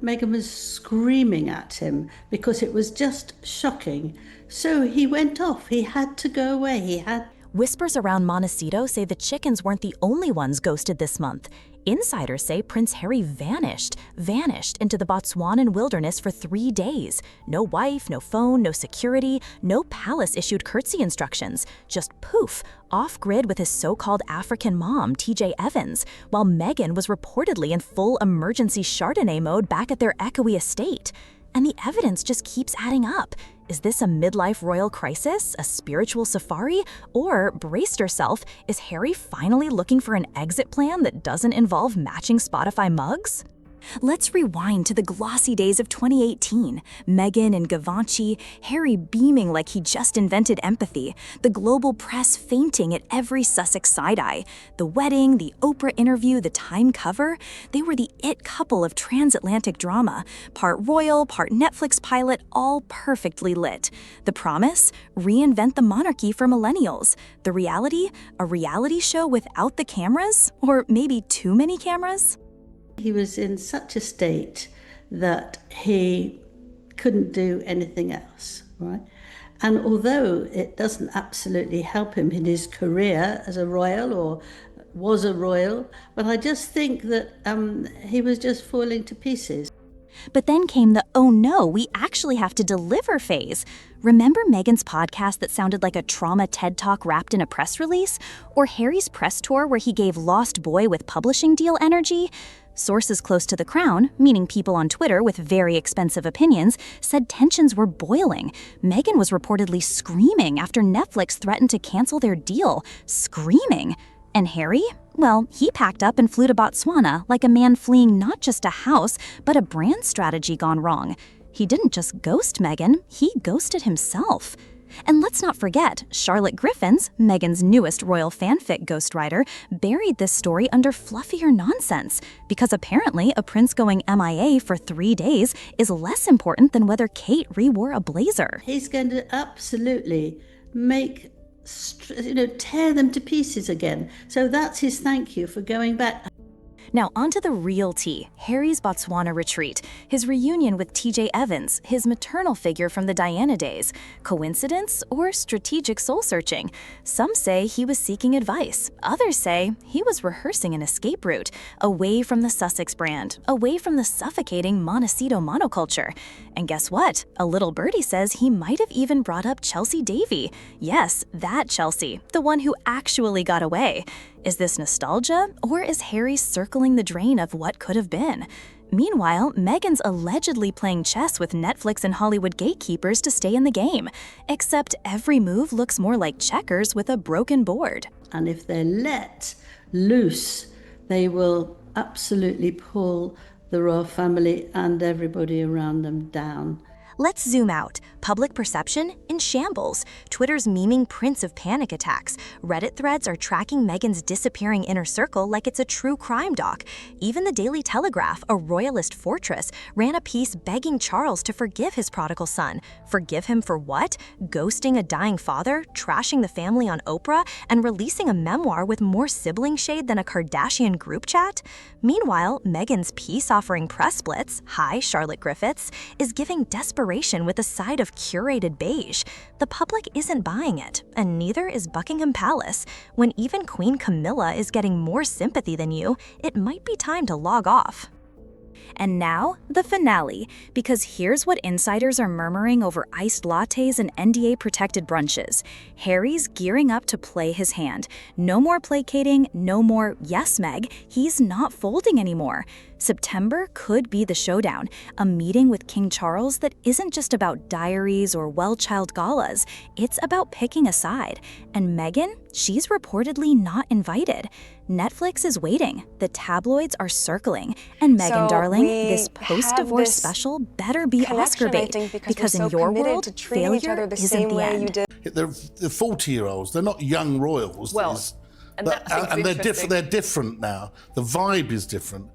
Meghan was screaming at him because it was just shocking. So he went off. He had to go away. Whispers around Montecito say the chickens weren't the only ones ghosted this month. Insiders say Prince Harry vanished into the Botswanan wilderness for 3 days. No wife, no phone, no security, no palace-issued curtsy instructions. Just poof, off-grid with his so-called African mom, TJ Evans, while Meghan was reportedly in full emergency Chardonnay mode back at their echoey estate. And the evidence just keeps adding up. Is this a midlife royal crisis, a spiritual safari, or, brace yourself, is Harry finally looking for an exit plan that doesn't involve matching Spotify mugs? Let's rewind to the glossy days of 2018. Meghan and Givenchy, Harry beaming like he just invented empathy, the global press fainting at every Sussex side-eye. The wedding, the Oprah interview, the Time cover, they were the it couple of transatlantic drama, part royal, part Netflix pilot, all perfectly lit. The promise? Reinvent the monarchy for millennials. The reality? A reality show without the cameras? Or maybe too many cameras? He was in such a state that he couldn't do anything else, right? And although it doesn't absolutely help him in his career as a royal or was a royal, but I just think that he was just falling to pieces. But then came the oh no, we actually have to deliver phase. Remember Meghan's podcast that sounded like a trauma TED Talk wrapped in a press release? Or Harry's press tour where he gave Lost Boy with publishing deal energy? Sources close to the crown, meaning people on Twitter with very expensive opinions, said tensions were boiling. Meghan was reportedly screaming after Netflix threatened to cancel their deal. Screaming. And Harry? Well, he packed up and flew to Botswana like a man fleeing not just a house, but a brand strategy gone wrong. He didn't just ghost Meghan, he ghosted himself. And let's not forget, Charlotte Griffins, Meghan's newest royal fanfic ghostwriter, buried this story under fluffier nonsense, because apparently a prince going MIA for 3 days is less important than whether Kate re-wore a blazer. He's going to absolutely tear them to pieces again. So that's his thank you for going back. Now onto the real tea, Harry's Botswana retreat, his reunion with TJ Evans, his maternal figure from the Diana days. Coincidence or strategic soul-searching? Some say he was seeking advice. Others say he was rehearsing an escape route, away from the Sussex brand, away from the suffocating Montecito monoculture. And guess what? A little birdie says he might have even brought up Chelsea Davy. Yes, that Chelsea, the one who actually got away. Is this nostalgia, or is Harry circling the drain of what could have been? Meanwhile, Meghan's allegedly playing chess with Netflix and Hollywood gatekeepers to stay in the game. Except every move looks more like checkers with a broken board. And if they're let loose, they will absolutely pull the royal family and everybody around them down. Let's zoom out. Public perception in shambles. Twitter's memeing Prince of Panic attacks. Reddit threads are tracking Meghan's disappearing inner circle like it's a true crime doc. Even the Daily Telegraph, a royalist fortress, ran a piece begging Charles to forgive his prodigal son. Forgive him for what? Ghosting a dying father, trashing the family on Oprah, and releasing a memoir with more sibling shade than a Kardashian group chat? Meanwhile, Meghan's peace-offering press blitz, hi Charlotte Griffiths, is giving desperation with a side of curated beige. The public isn't buying it, and neither is Buckingham Palace. When even Queen Camilla is getting more sympathy than you, it might be time to log off. And now, the finale, because here's what insiders are murmuring over iced lattes and NDA-protected brunches. Harry's gearing up to play his hand. No more placating, no more, yes, Meg, he's not folding anymore. September could be the showdown, a meeting with King Charles that isn't just about diaries or well-child galas, it's about picking a side. And Meghan, she's reportedly not invited. Netflix is waiting, the tabloids are circling, and Meghan, darling, this post-divorce special better be Oscar bait, because in your world, failure isn't the end. They're 40-year-olds, they're not young royals. Well, and they're different now. The vibe is different.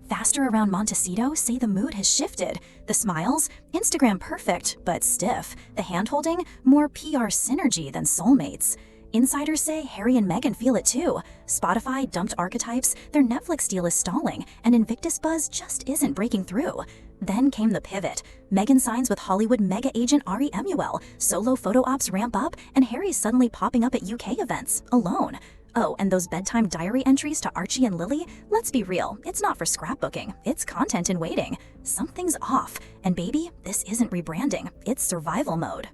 Faster around Montecito say the mood has shifted. The smiles, Instagram perfect, but stiff. The hand-holding, more PR synergy than soulmates. Insiders say Harry and Meghan feel it too. Spotify dumped archetypes, their Netflix deal is stalling, and Invictus buzz just isn't breaking through. Then came the pivot. Meghan signs with Hollywood mega agent Ari Emuel, solo photo ops ramp up, and Harry's suddenly popping up at UK events, alone. Oh, and those bedtime diary entries to Archie and Lily? Let's be real, it's not for scrapbooking, it's content in waiting. Something's off, and baby, this isn't rebranding, it's survival mode.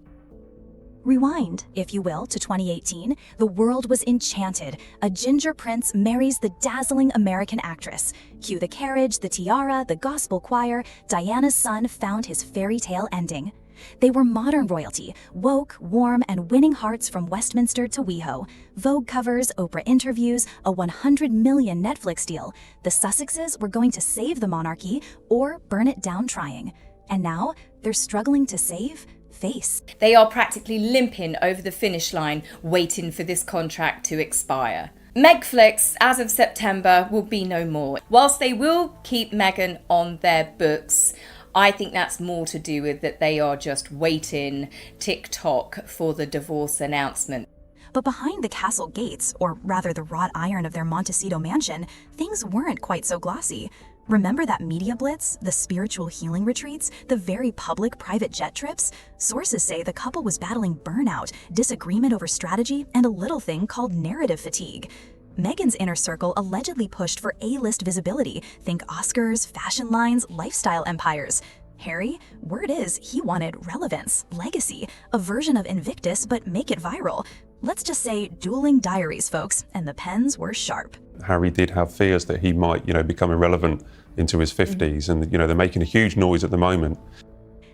Rewind, if you will, to 2018. The world was enchanted. A ginger prince marries the dazzling American actress. Cue the carriage, the tiara, the gospel choir. Diana's son found his fairy tale ending. They were modern royalty, woke, warm, and winning hearts from Westminster to WeHo. Vogue covers, Oprah interviews, a 100 million Netflix deal. The Sussexes were going to save the monarchy or burn it down trying. And now they're struggling to save face. They are practically limping over the finish line, waiting for this contract to expire. Megflix, as of September, will be no more. Whilst they will keep Meghan on their books, I think that's more to do with that they are just waiting tick-tock for the divorce announcement. But behind the castle gates, or rather the wrought iron of their Montecito mansion, things weren't quite so glossy. Remember that media blitz, the spiritual healing retreats, the very public private jet trips? Sources say the couple was battling burnout, disagreement over strategy, and a little thing called narrative fatigue. Meghan's inner circle allegedly pushed for A-list visibility. Think Oscars, fashion lines, lifestyle empires. Harry, word is he wanted relevance, legacy, a version of Invictus, but make it viral. Let's just say dueling diaries, folks, and the pens were sharp. Harry did have fears that he might, become irrelevant into his 50s, and they're making a huge noise at the moment.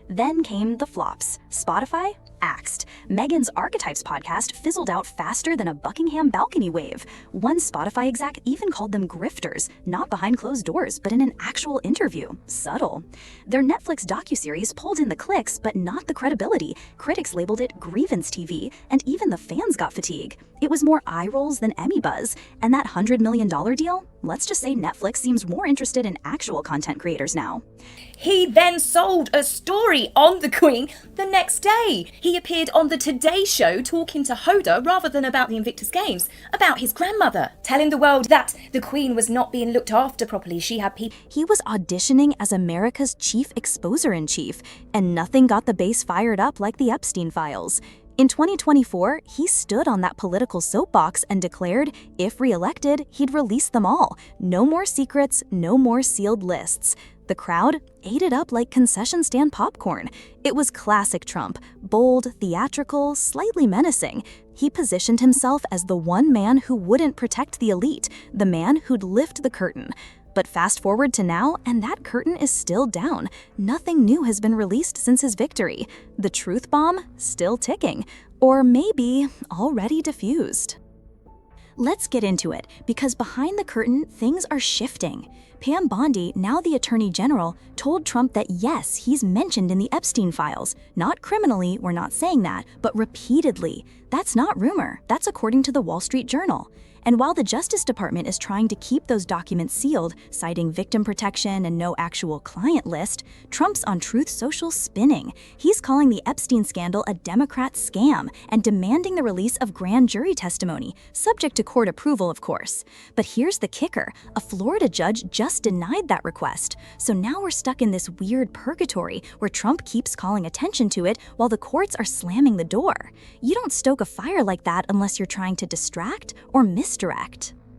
Then came the flops. Spotify axed. Meghan's Archetypes podcast fizzled out faster than a Buckingham balcony wave. One Spotify exec even called them grifters, not behind closed doors, but in an actual interview. Subtle. Their Netflix docuseries pulled in the clicks, but not the credibility. Critics labeled it grievance TV, and even the fans got fatigue. It was more eye rolls than Emmy buzz. And that $100 million deal? Let's just say Netflix seems more interested in actual content creators now. He then sold a story on the Queen the next day. He appeared on the Today Show talking to Hoda rather than about the Invictus Games, about his grandmother, telling the world that the Queen was not being looked after properly. She had people. He was auditioning as America's chief exposer-in-chief, and nothing got the base fired up like the Epstein files. In 2024, he stood on that political soapbox and declared, if re-elected, he'd release them all. No more secrets, no more sealed lists. The crowd ate it up like concession stand popcorn. It was classic Trump, bold, theatrical, slightly menacing. He positioned himself as the one man who wouldn't protect the elite, the man who'd lift the curtain. But fast forward to now, and that curtain is still down. Nothing new has been released since his victory. The truth bomb still ticking, or maybe already diffused. Let's get into it, because behind the curtain, things are shifting. Pam Bondi, now the Attorney General, told Trump that yes, he's mentioned in the Epstein files. Not criminally, we're not saying that, but repeatedly. That's not rumor, that's according to the Wall Street Journal. And while the Justice Department is trying to keep those documents sealed, citing victim protection and no actual client list, Trump's on Truth Social spinning. He's calling the Epstein scandal a Democrat scam and demanding the release of grand jury testimony, subject to court approval, of course. But here's the kicker. A Florida judge just denied that request. So now we're stuck in this weird purgatory where Trump keeps calling attention to it while the courts are slamming the door. You don't stoke a fire like that unless you're trying to distract or misdirect.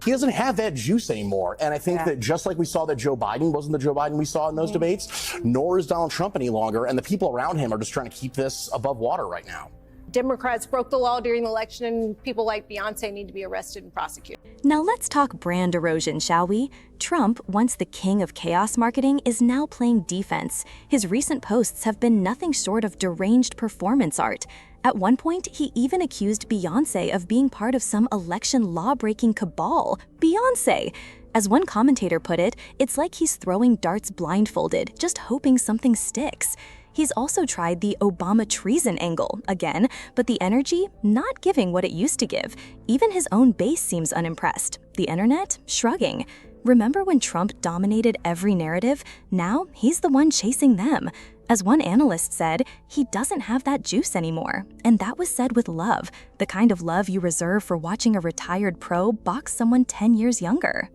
He doesn't have that juice anymore. And I think that just like we saw that Joe Biden wasn't the Joe Biden we saw in those debates, nor is Donald Trump any longer. And the people around him are just trying to keep this above water right now. Democrats broke the law during the election, and people like Beyonce need to be arrested and prosecuted. Now let's talk brand erosion, shall we? Trump, once the king of chaos marketing, is now playing defense. His recent posts have been nothing short of deranged performance art. At one point, he even accused Beyonce of being part of some election law-breaking cabal. Beyonce! As one commentator put it, it's like he's throwing darts blindfolded, just hoping something sticks. He's also tried the Obama treason angle again, but the energy not giving what it used to give. Even his own base seems unimpressed. The internet shrugging. Remember when Trump dominated every narrative? Now he's the one chasing them. As one analyst said, he doesn't have that juice anymore. And that was said with love, the kind of love you reserve for watching a retired pro box someone 10 years younger.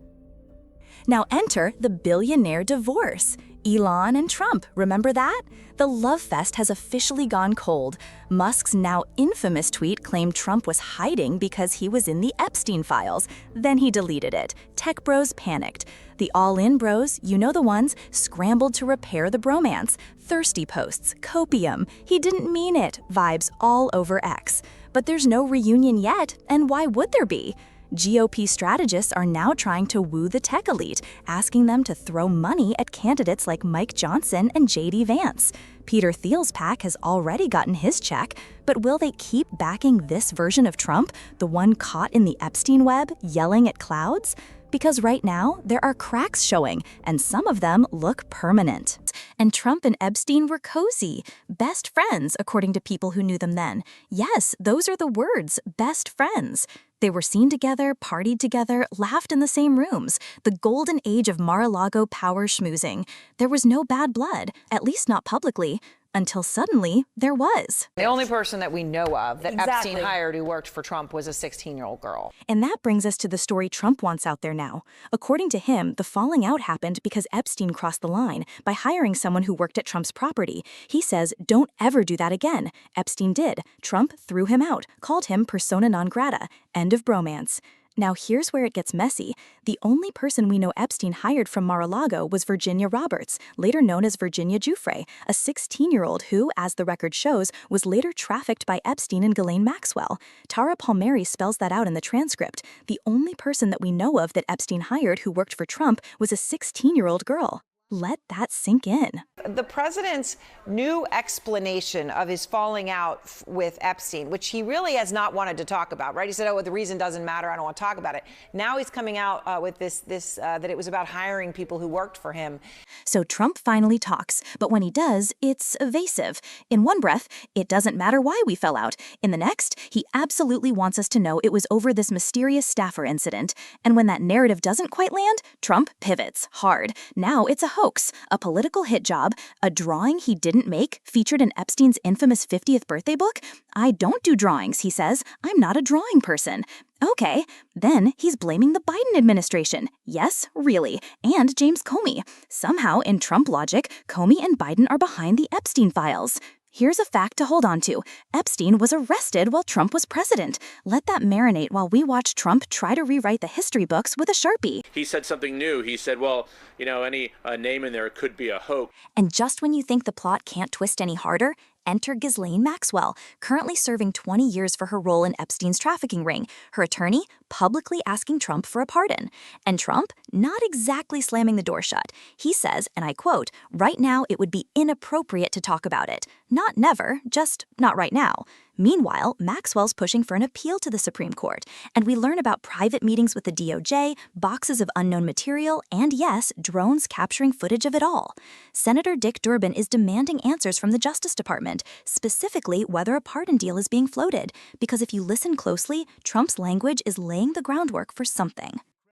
Now enter the billionaire divorce. Elon and Trump, remember that? The love fest has officially gone cold. Musk's now infamous tweet claimed Trump was hiding because he was in the Epstein files. Then he deleted it. Tech bros panicked. The all-in bros, you know the ones, scrambled to repair the bromance. Thirsty posts, copium, he didn't mean it, vibes all over X. But there's no reunion yet, and why would there be? GOP strategists are now trying to woo the tech elite, asking them to throw money at candidates like Mike Johnson and J.D. Vance. Peter Thiel's PAC has already gotten his check, but will they keep backing this version of Trump, the one caught in the Epstein web, yelling at clouds? Because right now, there are cracks showing, and some of them look permanent. And Trump and Epstein were cozy, best friends, according to people who knew them then. Yes, those are the words, best friends. They were seen together, partied together, laughed in the same rooms. The golden age of Mar-a-Lago power schmoozing. There was no bad blood, at least not publicly, until suddenly there was. The only person that we know of that Epstein hired who worked for Trump was a 16-year-old girl. And that brings us to the story Trump wants out there now. According to him, the falling out happened because Epstein crossed the line by hiring someone who worked at Trump's property. He says, don't ever do that again. Epstein did. Trump threw him out, called him persona non grata. End of bromance. Now here's where it gets messy. The only person we know Epstein hired from Mar-a-Lago was Virginia Roberts, later known as Virginia Giuffre, a 16-year-old who, as the record shows, was later trafficked by Epstein and Ghislaine Maxwell. Tara Palmieri spells that out in the transcript. The only person that we know of that Epstein hired who worked for Trump was a 16-year-old girl. Let that sink in. The president's new explanation of his falling out with Epstein, which he really has not wanted to talk about, right? He said, oh, the reason doesn't matter. I don't want to talk about it. Now he's coming out with this that it was about hiring people who worked for him. So Trump finally talks, but when he does, it's evasive. In one breath, it doesn't matter why we fell out. In the next, he absolutely wants us to know it was over this mysterious staffer incident. And when that narrative doesn't quite land, Trump pivots hard. Now it's a hoax, a political hit job, a drawing he didn't make featured in Epstein's infamous 50th birthday book. I don't do drawings, he says. I'm not a drawing person. Okay, then he's blaming the Biden administration. Yes, really, and James Comey. Somehow, in Trump logic, Comey and Biden are behind the Epstein files. Here's a fact to hold on to. Epstein was arrested while Trump was president. Let that marinate while we watch Trump try to rewrite the history books with a Sharpie. He said something new. He said, well, you know, any name in there could be a hoax. And just when you think the plot can't twist any harder, enter Ghislaine Maxwell, currently serving 20 years for her role in Epstein's trafficking ring. Her attorney publicly asking Trump for a pardon. And Trump not exactly slamming the door shut. He says, and I quote, right now it would be inappropriate to talk about it. Not never, just not right now. Meanwhile, Maxwell's pushing for an appeal to the Supreme Court, and we learn about private meetings with the DOJ, boxes of unknown material, and yes, drones capturing footage of it all. Senator Dick Durbin is demanding answers from the Justice Department, specifically whether a pardon deal is being floated, because if you listen closely, Trump's language is laying the groundwork for something.